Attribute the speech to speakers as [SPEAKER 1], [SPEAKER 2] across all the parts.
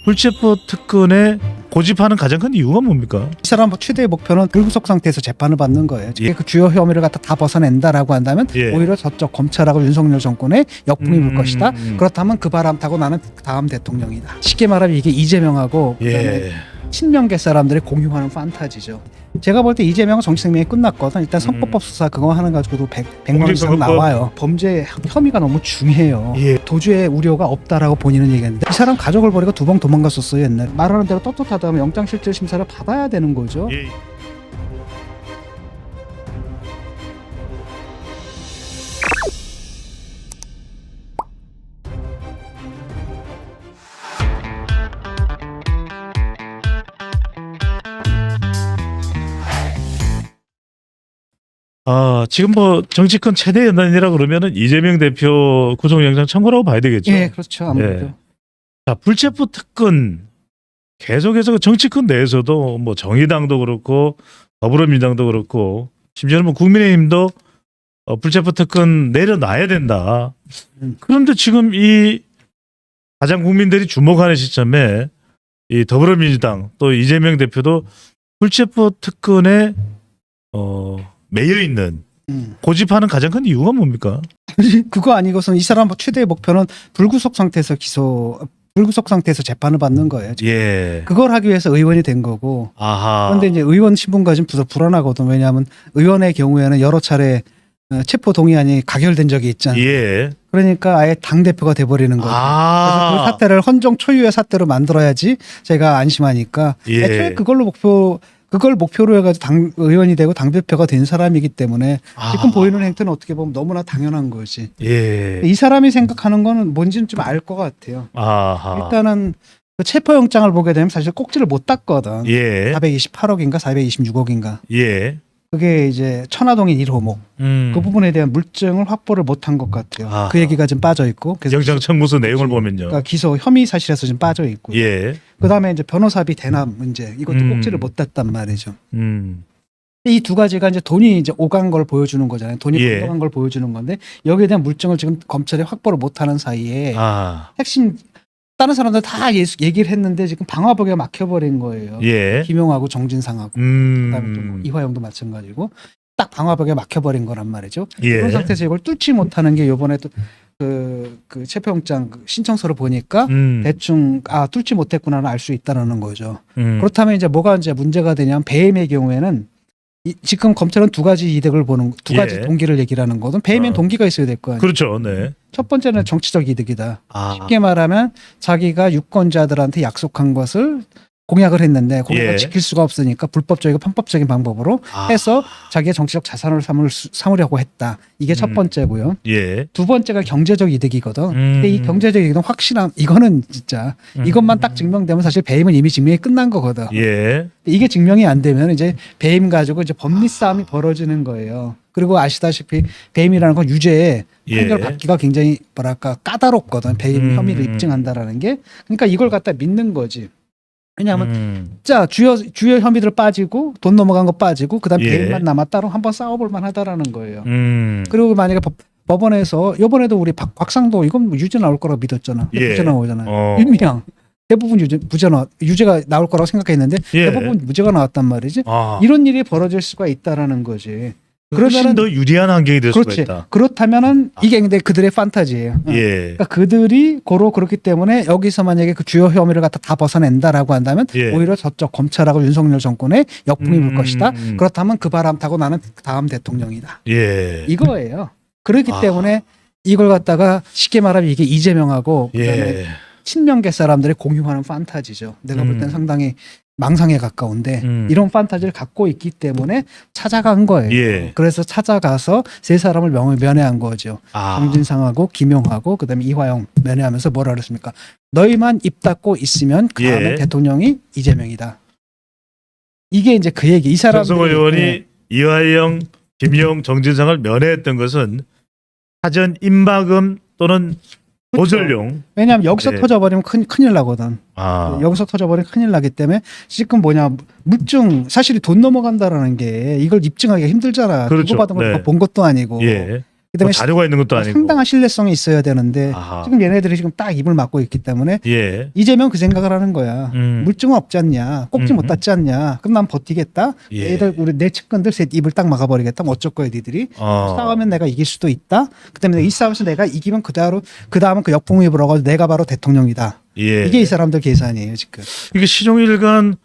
[SPEAKER 1] 불체포 특권에 고집하는 가장 큰 이유가 뭡니까?
[SPEAKER 2] 이 사람 최대의 목표는 불구속 상태에서 재판을 받는 거예요.
[SPEAKER 1] 예.
[SPEAKER 2] 그 주요 혐의를 갖다 다 벗어낸다라고 한다면
[SPEAKER 1] 예.
[SPEAKER 2] 오히려 저쪽 검찰하고 윤석열 정권에 역풍이 불 것이다. 그렇다면 그 바람 타고 나는 다음 대통령이다. 쉽게 말하면 이게 이재명하고 그다음에
[SPEAKER 1] 예.
[SPEAKER 2] 친명계 사람들이 공유하는 판타지죠. 제가 볼 때 이재명은 정치 생명이 끝났거든. 일단 선거법 수사 그거 하는 가지고도 100만 원 이상
[SPEAKER 1] 공직선거법.
[SPEAKER 2] 나와요. 범죄 혐의가 너무 중해요.
[SPEAKER 1] 예.
[SPEAKER 2] 도주의 우려가 없다라고 본인은 얘기했는데 이 사람 가족을 버리고 두 번 도망갔었어요 옛날. 말하는 대로 떳떳하다면 영장실질 심사를 받아야 되는 거죠.
[SPEAKER 1] 예. 지금 뭐 정치권 최대 연단이라 그러면은 이재명 대표 구속영장 청구라고 봐야 되겠죠.
[SPEAKER 2] 예, 그렇죠. 아무래도.
[SPEAKER 1] 예. 자, 불체포 특권 계속해서 그 정치권 내에서도 뭐 정의당도 그렇고 더불어민주당도 그렇고 심지어는 뭐 국민의힘도 불체포 특권 내려놔야 된다. 그런데 지금 이 가장 국민들이 주목하는 시점에 이 더불어민주당 또 이재명 대표도 불체포 특권에 매여 있는 고집하는 가장 큰 이유가 뭡니까?
[SPEAKER 2] 그거 아니고선 이 사람 최대의 목표는 불구속 상태에서 재판을 받는 거예요.
[SPEAKER 1] 예.
[SPEAKER 2] 그걸 하기 위해서 의원이 된 거고.
[SPEAKER 1] 아하.
[SPEAKER 2] 그런데 이제 의원 신분까지 좀 불안하거든. 왜냐하면 의원의 경우에는 여러 차례 체포 동의안이 가결된 적이 있잖아요.
[SPEAKER 1] 예.
[SPEAKER 2] 그러니까 아예 당 대표가 돼버리는 거죠. 그래서 그 사태를 헌정 초유의 사태로 만들어야지 제가 안심하니까.
[SPEAKER 1] 예.
[SPEAKER 2] 애초에 그걸 목표로 해가지고 당 의원이 되고 당 대표가 된 사람이기 때문에 지금 보이는 행태는 어떻게 보면 너무나 당연한 거지.
[SPEAKER 1] 예.
[SPEAKER 2] 이 사람이 생각하는 거는 뭔지는 좀 알 것 같아요.
[SPEAKER 1] 아하.
[SPEAKER 2] 일단은 그 체포영장을 보게 되면 사실 꼭지를 못 땄거든.
[SPEAKER 1] 예.
[SPEAKER 2] 428억인가 426억인가.
[SPEAKER 1] 예.
[SPEAKER 2] 그게 이제 천화동인 1호목. 그 부분에 대한 물증을 확보를 못한 것 같아요.
[SPEAKER 1] 아하.
[SPEAKER 2] 그 얘기가 좀 빠져 있고. 그래서
[SPEAKER 1] 영장 청구서 내용을 보면요.
[SPEAKER 2] 그러니까 기소 혐의 사실에서 좀 빠져 있고.
[SPEAKER 1] 예.
[SPEAKER 2] 그다음에 이제 변호사비 대납 문제. 이것도 꼭지를 못 땄단 말이죠. 이 두 가지가 이제 돈이 이제 오간 걸 보여주는 거잖아요. 돈이
[SPEAKER 1] 예.
[SPEAKER 2] 건너간 걸 보여주는 건데 여기에 대한 물증을 지금 검찰이 확보를 못하는 사이에 핵심 다른 사람들 다 얘기를 했는데 지금 방화벽에 막혀버린 거예요.
[SPEAKER 1] 예.
[SPEAKER 2] 김용하고 정진상하고 그다음에 또뭐 이화영도 마찬가지고 딱 방화벽에 막혀버린 거란 말이죠.
[SPEAKER 1] 예.
[SPEAKER 2] 그런 상태에서 이걸 뚫지 못하는 게 이번에 또 그 체포영장 신청서를 보니까 대충 뚫지 못했구나는 알 수 있다라는 거죠. 그렇다면 이제 뭐가 이제 문제가 되냐면 배임의 경우에는 지금 검찰은 두 가지 이득을 보는 두 가지
[SPEAKER 1] 예.
[SPEAKER 2] 동기를 얘기를 하는 거든. 배임엔 동기가 있어야 될 거 아니에요.
[SPEAKER 1] 그렇죠. 네.
[SPEAKER 2] 첫 번째는 정치적 이득이다. 쉽게 말하면 자기가 유권자들한테 약속한 것을 공약을 했는데 공약을
[SPEAKER 1] 예.
[SPEAKER 2] 지킬 수가 없으니까 불법적이고 편법적인 방법으로 해서 자기의 정치적 자산을 삼으려고 했다. 이게 첫 번째고요.
[SPEAKER 1] 예.
[SPEAKER 2] 두 번째가 경제적 이득이거든. 근데 이 경제적 이득은 확실한 이거는 진짜 이것만 딱 증명되면 사실 배임은 이미 증명이 끝난 거거든.
[SPEAKER 1] 예.
[SPEAKER 2] 이게 증명이 안 되면 이제 배임 가지고 이제 법리 싸움이 벌어지는 거예요. 그리고 아시다시피 배임이라는 건 유죄에 판결 받기가 굉장히 뭐랄까 까다롭거든. 배임 혐의를 입증한다라는 게. 그러니까 이걸 갖다 믿는 거지. 왜냐하면 자 주요 혐의들 빠지고 돈 넘어간 거 빠지고 그다음
[SPEAKER 1] 예.
[SPEAKER 2] 배임만 남았다로 한번 싸워볼 만하다라는 거예요.
[SPEAKER 1] 음.
[SPEAKER 2] 그리고 만약에 법원에서 이번에도 우리 곽상도 이건 뭐 유죄 나올 거라고 믿었잖아.
[SPEAKER 1] 예.
[SPEAKER 2] 무죄 나오잖아요. 윤미향 대부분 유죄가 나올 거라고 생각했는데
[SPEAKER 1] 예.
[SPEAKER 2] 대부분 무죄가 나왔단 말이지. 이런 일이 벌어질 수가 있다라는 거지.
[SPEAKER 1] 훨씬 더 유리한 환경이 될 수가
[SPEAKER 2] 그렇지.
[SPEAKER 1] 있다.
[SPEAKER 2] 그렇다면은 이게 근데 그들의 판타지예요.
[SPEAKER 1] 예.
[SPEAKER 2] 그러니까 그들이 그렇기 때문에 여기서 만약에 그 주요 혐의를 갖다 다 벗어낸다라고 한다면
[SPEAKER 1] 예.
[SPEAKER 2] 오히려 저쪽 검찰하고 윤석열 정권에 역풍이 불 것이다. 그렇다면 그 바람 타고 나는 다음 대통령이다.
[SPEAKER 1] 예.
[SPEAKER 2] 이거예요. 그렇기 때문에 이걸 갖다가 쉽게 말하면 이게 이재명하고 그다음에
[SPEAKER 1] 예.
[SPEAKER 2] 친명계 사람들이 공유하는 판타지죠. 내가 볼 땐 상당히 망상에 가까운데 이런 판타지를 갖고 있기 때문에 찾아간 거예요.
[SPEAKER 1] 예.
[SPEAKER 2] 그래서 찾아가서 세 사람을 면회한 거죠. 정진상하고 김용하고 그다음에 이화영 면회하면서 뭐라 그랬습니까? 너희만 입 닫고 있으면 그 다음에
[SPEAKER 1] 예.
[SPEAKER 2] 대통령이 이재명이다. 이게 이제 그 얘기. 이 사람들이
[SPEAKER 1] 정성호 의원이 이화영, 김용, 정진상을 면회했던 것은 사전 임박음 또는 모절용.
[SPEAKER 2] 왜냐하면 여기서
[SPEAKER 1] 예.
[SPEAKER 2] 터져버리면 큰일 나거든. 여기서 터져버리면 큰일 나기 때문에 지금 물증 사실이 돈 넘어간다라는 게 이걸 입증하기가 힘들잖아.
[SPEAKER 1] 그렇죠.
[SPEAKER 2] 주고받은 걸
[SPEAKER 1] 네.
[SPEAKER 2] 본 것도 아니고.
[SPEAKER 1] 예.
[SPEAKER 2] 그다음에
[SPEAKER 1] 자료가 있는 것도 아니고.
[SPEAKER 2] 상당한 신뢰성이 있어야 되는데
[SPEAKER 1] 아하.
[SPEAKER 2] 지금 얘네들이 지금 딱 입을 막고 있기 때문에
[SPEAKER 1] 예.
[SPEAKER 2] 이재명 그 생각을 하는 거야. 물증은 없지 않냐, 꼭지 못 닿지 않냐. 그럼 난 버티겠다.
[SPEAKER 1] 예.
[SPEAKER 2] 애들 우리 내 측근들 셋 입을 딱 막아버리겠다. 뭐 어쩔 거야, 니들이.
[SPEAKER 1] 어.
[SPEAKER 2] 싸우면 내가 이길 수도 있다. 그다음에 이 싸움에서 내가 이기면 그 다음은 그 역풍이 불어가지고 내가 바로 대통령이다.
[SPEAKER 1] 예.
[SPEAKER 2] 이게 이 사람들 계산이에요 지금.
[SPEAKER 1] 이게 시종일관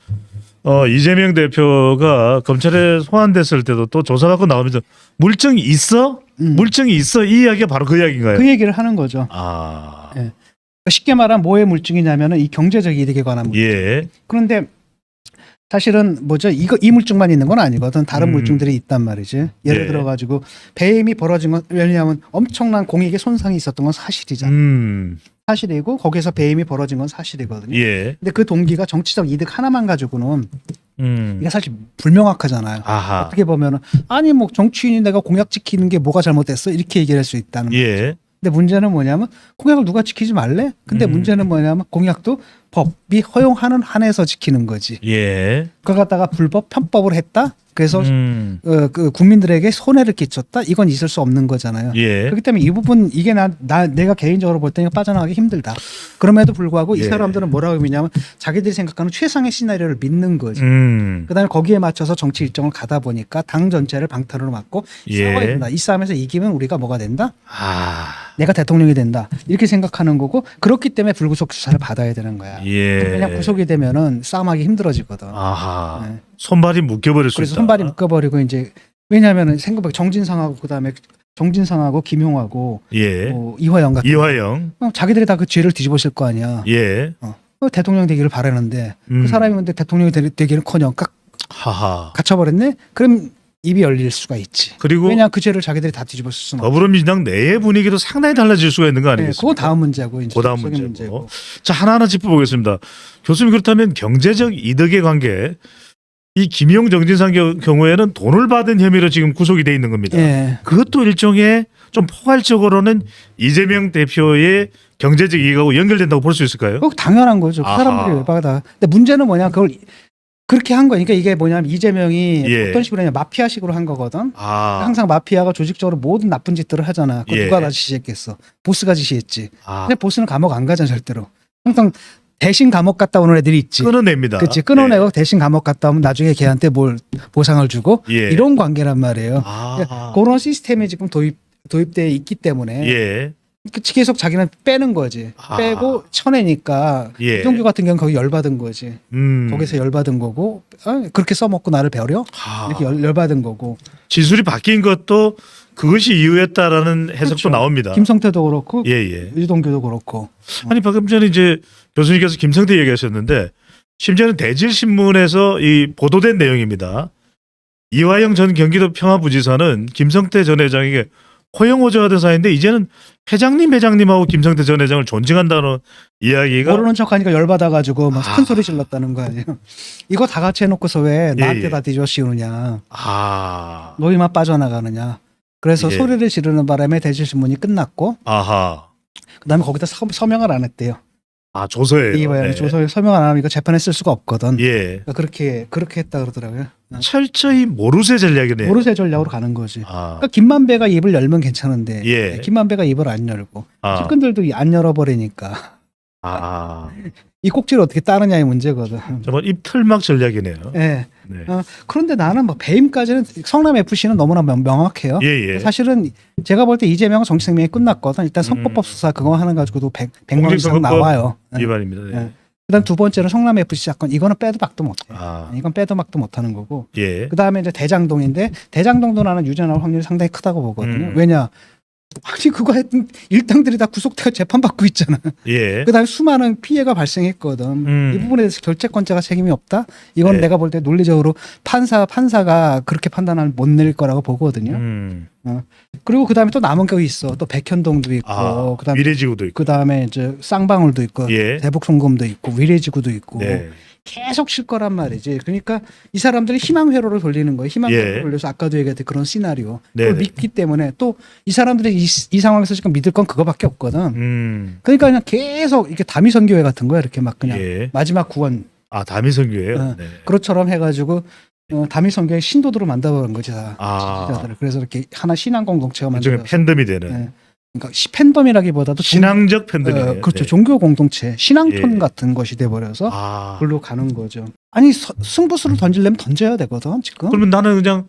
[SPEAKER 1] 이재명 대표가 검찰에 소환됐을 때도 또 조사받고 나오면서 물증이 있어? 물증이 있어? 이 이야기가 바로 그 이야기인가요?
[SPEAKER 2] 그 얘기를 하는 거죠.
[SPEAKER 1] 아.
[SPEAKER 2] 예. 쉽게 말하면 뭐의 물증이냐면은 이 경제적 이득에 관한 물증.
[SPEAKER 1] 예.
[SPEAKER 2] 그런데 사실은 뭐죠? 이 물증만 있는 건 아니거든. 다른 물증들이 있단 말이지. 예를
[SPEAKER 1] 예.
[SPEAKER 2] 들어 가지고 배임이 벌어진 건 왜냐하면 엄청난 공익에 손상이 있었던 건 사실이잖아. 사실이고 거기서 배임이 벌어진 건 사실이거든요.
[SPEAKER 1] 예.
[SPEAKER 2] 근데 그 동기가 정치적 이득 하나만 가지고는 이게 사실 불명확하잖아요.
[SPEAKER 1] 아하.
[SPEAKER 2] 어떻게 보면은 아니 뭐 정치인이 내가 공약 지키는 게 뭐가 잘못됐어 이렇게 얘기할 수 있다는 거죠.
[SPEAKER 1] 예.
[SPEAKER 2] 근데 문제는 뭐냐면 공약을 누가 지키지 말래? 근데 문제는 뭐냐면 공약도 법이 허용하는 한에서 지키는 거지.
[SPEAKER 1] 예.
[SPEAKER 2] 그걸 갖다가 불법 편법을 했다. 그래서 그 국민들에게 손해를 끼쳤다. 이건 있을 수 없는 거잖아요.
[SPEAKER 1] 예.
[SPEAKER 2] 그렇기 때문에 이 부분 이게 내가 개인적으로 볼 때는 빠져나가기 힘들다. 그럼에도 불구하고 이
[SPEAKER 1] 예.
[SPEAKER 2] 사람들은 뭐라고 믿냐면 자기들이 생각하는 최상의 시나리오를 믿는 거지. 그다음에 거기에 맞춰서 정치 일정을 가다 보니까 당 전체를 방탄으로 막고
[SPEAKER 1] 예.
[SPEAKER 2] 싸워야 된다. 이 싸움에서 이기면 우리가 뭐가 된다?
[SPEAKER 1] 아.
[SPEAKER 2] 내가 대통령이 된다. 이렇게 생각하는 거고 그렇기 때문에 불구속 수사를 받아야 되는 거야.
[SPEAKER 1] 예.
[SPEAKER 2] 그냥 구속이 되면은 싸움하기 힘들어지거든.
[SPEAKER 1] 아하.
[SPEAKER 2] 네.
[SPEAKER 1] 손발이 묶여버릴 수
[SPEAKER 2] 그래서
[SPEAKER 1] 있다.
[SPEAKER 2] 손발이 묶어버리고 이제 왜냐하면은 생각보다 정진상하고 그다음에 정진상하고 김용하고
[SPEAKER 1] 예.
[SPEAKER 2] 뭐 이화영 같은
[SPEAKER 1] 이화영.
[SPEAKER 2] 자기들이 다 그 죄를 뒤집었을 거 아니야.
[SPEAKER 1] 예.
[SPEAKER 2] 대통령 되기를 바라는데 그 사람이 근데 대통령이 되기는커녕
[SPEAKER 1] 하하.
[SPEAKER 2] 갇혀버렸네. 그럼 입이 열릴 수가 있지.
[SPEAKER 1] 그리고
[SPEAKER 2] 왜냐 그 죄를 자기들이 다 뒤집었을 수는 없어.
[SPEAKER 1] 더불어민주당 내의 분위기도 상당히 달라질 수가 있는 거
[SPEAKER 2] 네,
[SPEAKER 1] 아니겠습니까?
[SPEAKER 2] 그건 다음 문제고 이제
[SPEAKER 1] 그 다음
[SPEAKER 2] 정치적인
[SPEAKER 1] 문제고. 자, 하나하나 짚어보겠습니다. 교수님, 그렇다면 경제적 이득의 관계, 이 김용 정진상 경우에는 돈을 받은 혐의로 지금 구속이 돼 있는 겁니다.
[SPEAKER 2] 예.
[SPEAKER 1] 그것도 일종의 좀 포괄적으로는 이재명 대표의 경제적 이익하고 연결된다고 볼 수 있을까요?
[SPEAKER 2] 그거 당연한 거죠. 그
[SPEAKER 1] 아하.
[SPEAKER 2] 사람들이 열받아. 근데 문제는 뭐냐 그걸 그렇게 한 거니까 이게 뭐냐면 이재명이
[SPEAKER 1] 예.
[SPEAKER 2] 어떤 식으로 했냐 마피아식으로 한 거거든.
[SPEAKER 1] 아.
[SPEAKER 2] 항상 마피아가 조직적으로 모든 나쁜 짓들을 하잖아. 그거
[SPEAKER 1] 예.
[SPEAKER 2] 누가 다 지시했겠어. 보스가 지시했지.
[SPEAKER 1] 아.
[SPEAKER 2] 근데 보스는 감옥 안 가잖아 절대로. 항상 대신 감옥 갔다 오는 애들이 있지.
[SPEAKER 1] 끊어냅니다.
[SPEAKER 2] 그렇지. 끊어내고 대신 감옥 갔다 오면 나중에 걔한테 뭘 보상을 주고
[SPEAKER 1] 예.
[SPEAKER 2] 이런 관계란 말이에요.
[SPEAKER 1] 아.
[SPEAKER 2] 그런 시스템이 지금 도입돼 있기 때문에
[SPEAKER 1] 예.
[SPEAKER 2] 계속 자기는 빼는 거지.
[SPEAKER 1] 아.
[SPEAKER 2] 빼고 쳐내니까
[SPEAKER 1] 예.
[SPEAKER 2] 이동규 같은 경우는 거기 열받은 거지.
[SPEAKER 1] 음.
[SPEAKER 2] 거기서 열받은 거고 그렇게 써먹고 나를 버려?
[SPEAKER 1] 아.
[SPEAKER 2] 이렇게 열받은 거고.
[SPEAKER 1] 지술이 바뀐 것도 그것이 이유였다라는 해석도
[SPEAKER 2] 그렇죠.
[SPEAKER 1] 나옵니다.
[SPEAKER 2] 김성태도 그렇고
[SPEAKER 1] 예, 예.
[SPEAKER 2] 이동규도 그렇고.
[SPEAKER 1] 아니 방금 전에 이제 교수님께서 김성태 얘기하셨는데 심지어는 대질신문에서 이 보도된 내용입니다. 이화영 전 경기도 평화부지사는 김성태 전 회장에게 호영호재하던 사이인데 이제는 회장님하고 김성태 전 회장을 존중한다는 이야기가
[SPEAKER 2] 모르는 척하니까 열받아가지고 막
[SPEAKER 1] 아.
[SPEAKER 2] 큰 소리 질렀다는 거 아니에요. 이거 다 같이 해놓고서 왜 나한테
[SPEAKER 1] 예.
[SPEAKER 2] 다 뒤집어 씌우느냐.
[SPEAKER 1] 아.
[SPEAKER 2] 너희만 빠져나가느냐. 그래서
[SPEAKER 1] 예.
[SPEAKER 2] 소리를 지르는 바람에 대질신문이 끝났고
[SPEAKER 1] 아하.
[SPEAKER 2] 그다음에 거기다 서명을 안 했대요.
[SPEAKER 1] 아 조서예요.
[SPEAKER 2] 이화영이
[SPEAKER 1] 네.
[SPEAKER 2] 조서에 서명 안 하면 이거 재판에 쓸 수가 없거든.
[SPEAKER 1] 예.
[SPEAKER 2] 그러니까 그렇게 했다 그러더라고요.
[SPEAKER 1] 철저히 모르쇠 전략이네요.
[SPEAKER 2] 모르쇠 전략으로 가는 거지.
[SPEAKER 1] 아.
[SPEAKER 2] 그러니까 김만배가 입을 열면 괜찮은데
[SPEAKER 1] 예.
[SPEAKER 2] 김만배가 입을 안 열고
[SPEAKER 1] 아.
[SPEAKER 2] 측근들도 안 열어버리니까
[SPEAKER 1] 아.
[SPEAKER 2] 이 꼭지를 어떻게 따느냐의 문제거든.
[SPEAKER 1] 정말 입틀막 전략이네요.
[SPEAKER 2] 예.
[SPEAKER 1] 네.
[SPEAKER 2] 그런데 나는 뭐 배임까지는 성남 FC는 너무나 명확해요.
[SPEAKER 1] 예, 예.
[SPEAKER 2] 사실은 제가 볼 때 이재명은 정치 생명이 끝났거든. 일단 성폭법 수사 그거 하는 가지고도 100만 이상 나와요. 예.
[SPEAKER 1] 위반입니다. 네.
[SPEAKER 2] 예. 그다음 두 번째는 성남 FC 사건 이거는 빼도 박도 못해.
[SPEAKER 1] 아.
[SPEAKER 2] 이건 빼도 박도 못하는 거고.
[SPEAKER 1] 예.
[SPEAKER 2] 그다음에 이제 대장동인데 대장동도 나는 유죄 나올 확률이 상당히 크다고 보거든요. 왜냐? 아니 그거 했던 일당들이 다 구속되고 재판받고 있잖아.
[SPEAKER 1] 예.
[SPEAKER 2] 그다음에 수많은 피해가 발생했거든. 이 부분에 대해서 결재권자가 책임이 없다. 이건
[SPEAKER 1] 네.
[SPEAKER 2] 내가 볼 때 논리적으로 판사가 그렇게 판단을 못 내릴 거라고 보거든요. 그리고 그다음에 또 남은 게 있어. 또 백현동도 있고,
[SPEAKER 1] 아,
[SPEAKER 2] 그다음에
[SPEAKER 1] 미래지구도 있고.
[SPEAKER 2] 그다음에 이제 쌍방울도 있고,
[SPEAKER 1] 예.
[SPEAKER 2] 대북송금도 있고, 위례지구도 있고.
[SPEAKER 1] 네.
[SPEAKER 2] 계속 쉴 거란 말이지. 그러니까 이 사람들이 희망 회로를 돌리는 거예요. 희망
[SPEAKER 1] 예.
[SPEAKER 2] 회로를 돌려서 아까도 얘기했던 그런 시나리오.
[SPEAKER 1] 네네.
[SPEAKER 2] 그걸 믿기 때문에 또 이 사람들이 이 상황에서 지금 믿을 건 그거밖에 없거든. 그러니까 그냥 계속 이렇게 다미선교회 같은 거야. 이렇게 막 그냥
[SPEAKER 1] 예.
[SPEAKER 2] 마지막 구원
[SPEAKER 1] 아, 다미선교예요.
[SPEAKER 2] 어.
[SPEAKER 1] 네.
[SPEAKER 2] 그것처럼 해가지고 담임 성교의 신도들을 만들어버린 거지 다.
[SPEAKER 1] 아,
[SPEAKER 2] 신자들을. 그래서 이렇게 하나 신앙 공동체가
[SPEAKER 1] 일종의
[SPEAKER 2] 만들어서
[SPEAKER 1] 팬덤이 되는
[SPEAKER 2] 네. 그러니까 팬덤이라기보다도
[SPEAKER 1] 신앙적 팬덤이 되는.
[SPEAKER 2] 그렇죠.
[SPEAKER 1] 네.
[SPEAKER 2] 종교 공동체, 신앙촌
[SPEAKER 1] 예.
[SPEAKER 2] 같은 것이 돼버려서
[SPEAKER 1] 아,
[SPEAKER 2] 글로 가는 거죠. 아니 승부수를 던지려면 던져야 되거든 지금.
[SPEAKER 1] 그러면 나는 그냥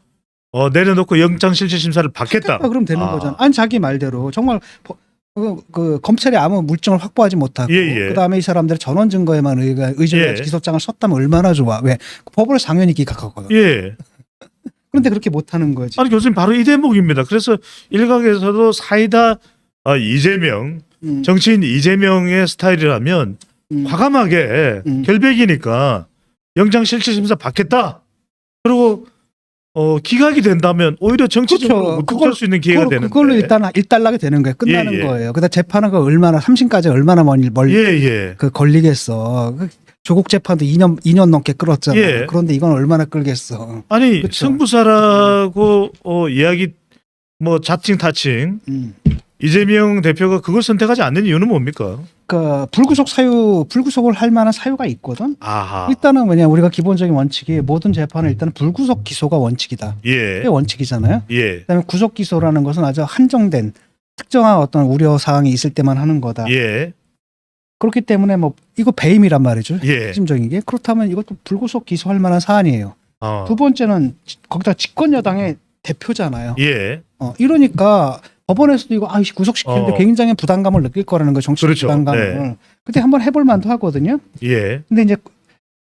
[SPEAKER 1] 내려놓고 영장 실질 심사를 받겠다.
[SPEAKER 2] 그럼 되는
[SPEAKER 1] 아.
[SPEAKER 2] 거잖아. 아니 자기 말대로 정말 그 검찰이 아무 물증을 확보하지 못하고
[SPEAKER 1] 예, 예.
[SPEAKER 2] 그다음에 이 사람들의 전원 증거에만 의존해
[SPEAKER 1] 예.
[SPEAKER 2] 기소장을 썼다면 얼마나 좋아. 왜 법원을 상연히 기각하거든.
[SPEAKER 1] 예.
[SPEAKER 2] 그런데 그렇게 못하는 거지.
[SPEAKER 1] 아니 교수님 바로 이 대목입니다. 그래서 일각에서도 사이다 이재명 정치인 이재명의 스타일이라면 과감하게 결백이니까 영장 실질 심사 받겠다. 그리고 기각이 된다면 오히려 정치적으로
[SPEAKER 2] 그렇죠.
[SPEAKER 1] 우뚝 수 있는 기회가 되는데.
[SPEAKER 2] 그걸로 일단락이 되는 거예요. 끝나는
[SPEAKER 1] 예, 예.
[SPEAKER 2] 거예요. 그다음 재판은 그 얼마나 3심까지 얼마나 멀리
[SPEAKER 1] 예.
[SPEAKER 2] 그 걸리겠어. 조국 재판도 2년 넘게 끌었잖아요.
[SPEAKER 1] 예.
[SPEAKER 2] 그런데 이건 얼마나 끌겠어.
[SPEAKER 1] 아니
[SPEAKER 2] 그쵸.
[SPEAKER 1] 승부사라고 이야기 자칭 타칭 이재명 대표가 그걸 선택하지 않는 이유는 뭡니까?
[SPEAKER 2] 그 불구속을 할 만한 사유가 있거든.
[SPEAKER 1] 아하.
[SPEAKER 2] 일단은 뭐냐 우리가 기본적인 원칙이 모든 재판은 일단은 불구속 기소가 원칙이다.
[SPEAKER 1] 예.
[SPEAKER 2] 그게 원칙이잖아요.
[SPEAKER 1] 예.
[SPEAKER 2] 그다음에 구속 기소라는 것은 아주 한정된 특정한 어떤 우려 사항이 있을 때만 하는 거다.
[SPEAKER 1] 예.
[SPEAKER 2] 그렇기 때문에 뭐 이거 배임이란 말이죠.
[SPEAKER 1] 예.
[SPEAKER 2] 핵심적인 게 그렇다면 이것도 불구속 기소할 만한 사안이에요.
[SPEAKER 1] 어.
[SPEAKER 2] 두 번째는 거기다 집권 여당의 대표잖아요.
[SPEAKER 1] 예.
[SPEAKER 2] 이러니까 법원에서도 이거 구속시키는데
[SPEAKER 1] 어.
[SPEAKER 2] 굉장히 부담감을 느낄 거라는 거 정치적
[SPEAKER 1] 그렇죠.
[SPEAKER 2] 부담감을.
[SPEAKER 1] 네.
[SPEAKER 2] 근데 한번 해볼 만도 하거든요.
[SPEAKER 1] 예.
[SPEAKER 2] 근데 이제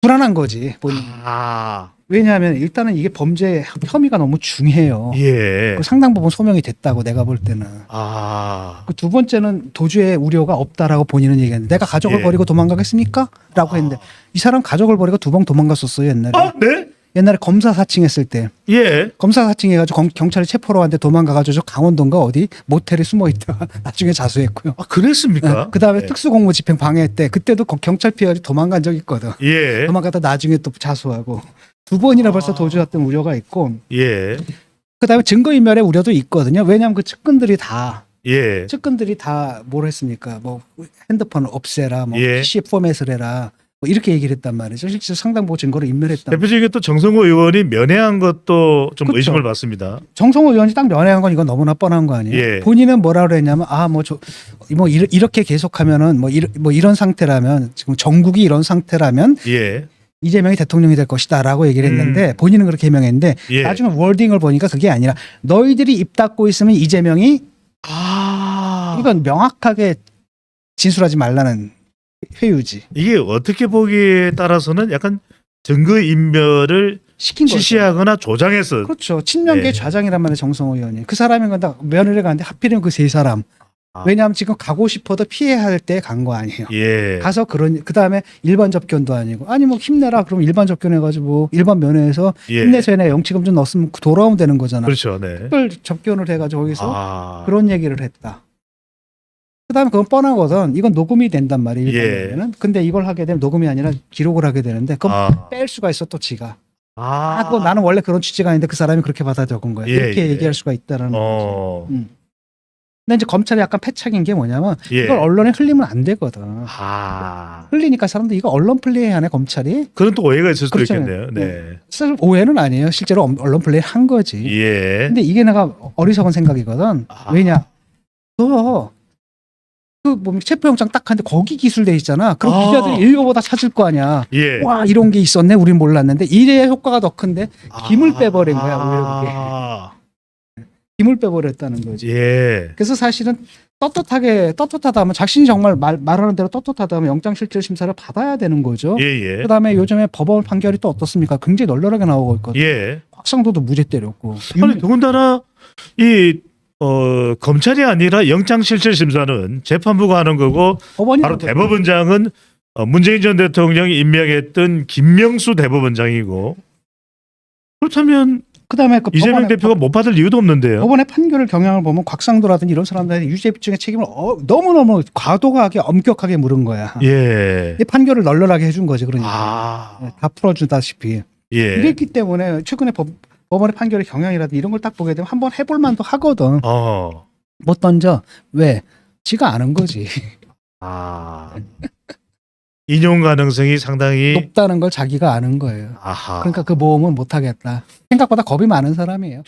[SPEAKER 2] 불안한 거지.
[SPEAKER 1] 아.
[SPEAKER 2] 왜냐하면 일단은 이게 범죄 혐의가 너무 중해요.
[SPEAKER 1] 예.
[SPEAKER 2] 그 상당 부분 소명이 됐다고 내가 볼 때는.
[SPEAKER 1] 아.
[SPEAKER 2] 그 두 번째는 도주의 우려가 없다라고 본인은 얘기했는데 내가 가족을
[SPEAKER 1] 예.
[SPEAKER 2] 버리고 도망가겠습니까? 라고 했는데 이 사람 가족을 버리고 2번 도망갔었어요 옛날에.
[SPEAKER 1] 아, 네?
[SPEAKER 2] 옛날에 검사 사칭했을 때
[SPEAKER 1] 예.
[SPEAKER 2] 검사 사칭해가지고 경찰이 체포로 왔는데 도망가가지고 저 강원도인가 어디 모텔에 숨어 있다가 나중에 자수했고요.
[SPEAKER 1] 아, 그랬습니까?
[SPEAKER 2] 그 다음에
[SPEAKER 1] 예.
[SPEAKER 2] 특수공무집행 방해했대. 그때도 경찰 피해가지고 도망간 적 있거든.
[SPEAKER 1] 예.
[SPEAKER 2] 도망가다 나중에 또 자수하고 2번이나 벌써 도주했던 우려가 있고
[SPEAKER 1] 예.
[SPEAKER 2] 그 다음에 증거인멸의 우려도 있거든요. 왜냐하면 그 측근들이 다 뭘 했습니까? 뭐 핸드폰을 없애라, 뭐
[SPEAKER 1] 예.
[SPEAKER 2] PC 포맷을 해라, 뭐 이렇게 얘기를 했단 말이죠. 실제 상당 부분 증거를 인멸했다.
[SPEAKER 1] 대표적인 또 정성호 의원이 면회한 것도 좀
[SPEAKER 2] 그쵸.
[SPEAKER 1] 의심을 받습니다.
[SPEAKER 2] 정성호 의원이 딱 면회한 건 이건 너무나 뻔한 거 아니에요?
[SPEAKER 1] 예.
[SPEAKER 2] 본인은 뭐라 그랬냐면 이렇게 계속하면은 뭐 이런 상태라면 지금 전국이 이런 상태라면
[SPEAKER 1] 예.
[SPEAKER 2] 이재명이 대통령이 될 것이다라고 얘기를 했는데 본인은 그렇게 해명했는데
[SPEAKER 1] 예.
[SPEAKER 2] 나중에 워딩을 보니까 그게 아니라 너희들이 입 닫고 있으면 이재명이 이건 명확하게 진술하지 말라는 회유지.
[SPEAKER 1] 이게 어떻게 보기에 따라서는 약간 증거 인멸을
[SPEAKER 2] 시킨 거죠.
[SPEAKER 1] 지시하거나 조장해서.
[SPEAKER 2] 그렇죠. 친명계
[SPEAKER 1] 예.
[SPEAKER 2] 좌장이란 말이에요. 정성호 의원이. 그 사람이 간다 면회를 가는데 하필이면 그 세 사람. 왜냐하면 지금 가고 싶어도 피해야 할 때 간 거 아니에요.
[SPEAKER 1] 예.
[SPEAKER 2] 가서 그 다음에 일반 접견도 아니고 아니 뭐 힘내라 그럼 일반 접견해가지고 일반 면회에서
[SPEAKER 1] 예.
[SPEAKER 2] 힘내서 해내 영치금 좀 넣었으면 돌아오면 되는 거잖아.
[SPEAKER 1] 그렇죠. 네.
[SPEAKER 2] 특별 접견을 해가지고 거기서
[SPEAKER 1] 아.
[SPEAKER 2] 그런 얘기를 했다. 그다음에 그건 뻔하거든. 이건 녹음이 된단 말이에요.
[SPEAKER 1] 예.
[SPEAKER 2] 일반면은. 근데 이걸 하게 되면 녹음이 아니라 기록을 하게 되는데 그럼 뺄 수가 있어 또 지가. 그거 나는 원래 그런 취지가 아닌데 그 사람이 그렇게 받아 적은 거야.
[SPEAKER 1] 예,
[SPEAKER 2] 이렇게
[SPEAKER 1] 예.
[SPEAKER 2] 얘기할 수가 있다라는
[SPEAKER 1] 어.
[SPEAKER 2] 거지. 근데 이제 검찰이 약간 패착인 게 뭐냐면
[SPEAKER 1] 예.
[SPEAKER 2] 이걸 언론에 흘리면 안 되거든.
[SPEAKER 1] 아.
[SPEAKER 2] 흘리니까 사람들 이거 언론 플레이하네 검찰이.
[SPEAKER 1] 그런 또 오해가 있을 수도
[SPEAKER 2] 그렇잖아요.
[SPEAKER 1] 있겠네요. 네.
[SPEAKER 2] 사실 오해는 아니에요. 실제로 언론 플레이 한 거지.
[SPEAKER 1] 예.
[SPEAKER 2] 근데 이게 내가 어리석은 생각이거든. 왜냐? 체포영장 딱 하는데 거기 기술돼 있잖아. 그럼 기자들이 읽어보다 찾을 거 아니야.
[SPEAKER 1] 예.
[SPEAKER 2] 와 이런 게 있었네. 우린 몰랐는데 이래야 효과가 더 큰데 김을 빼버린 거야. 오히려 그게. 힘을 빼버렸다는 거지.
[SPEAKER 1] 예.
[SPEAKER 2] 그래서 사실은 떳떳하다 하면 자신이 정말 말하는 대로 떳떳하다 하면 영장실질심사를 받아야 되는 거죠.
[SPEAKER 1] 예.
[SPEAKER 2] 그다음에 요즘에 법원 판결이 또 어떻습니까? 굉장히 널널하게 나오고 있거든요.
[SPEAKER 1] 예.
[SPEAKER 2] 곽상도도 무죄 때렸고.
[SPEAKER 1] 아니 더군다나 이 검찰이 아니라 영장실질심사는 재판부가 하는 거고
[SPEAKER 2] 법원이
[SPEAKER 1] 바로
[SPEAKER 2] 하거든요.
[SPEAKER 1] 대법원장은 문재인 전 대통령이 임명했던 김명수 대법원장이고 그렇다면
[SPEAKER 2] 그다음에 그
[SPEAKER 1] 이재명 대표가 못 받을 이유도 없는데요.
[SPEAKER 2] 법원의 판결을 경향을 보면 곽상도라든지 이런 사람들의 유죄비증의 책임을 너무너무 과도하게 엄격하게 물은 거야.
[SPEAKER 1] 예.
[SPEAKER 2] 이 판결을 널널하게 해준 거지 그러니까. 다 풀어주다시피.
[SPEAKER 1] 예.
[SPEAKER 2] 이랬기 때문에 최근에 법원의 판결의 경향이라든지 이런 걸 딱 보게 되면 한번 해볼 만도 하거든. 못 던져. 왜? 지가 아는 거지.
[SPEAKER 1] 인용 가능성이 상당히
[SPEAKER 2] 높다는 걸 자기가 아는 거예요.
[SPEAKER 1] 아하.
[SPEAKER 2] 그러니까 그 모험은 못 하겠다. 생각보다 겁이 많은 사람이에요.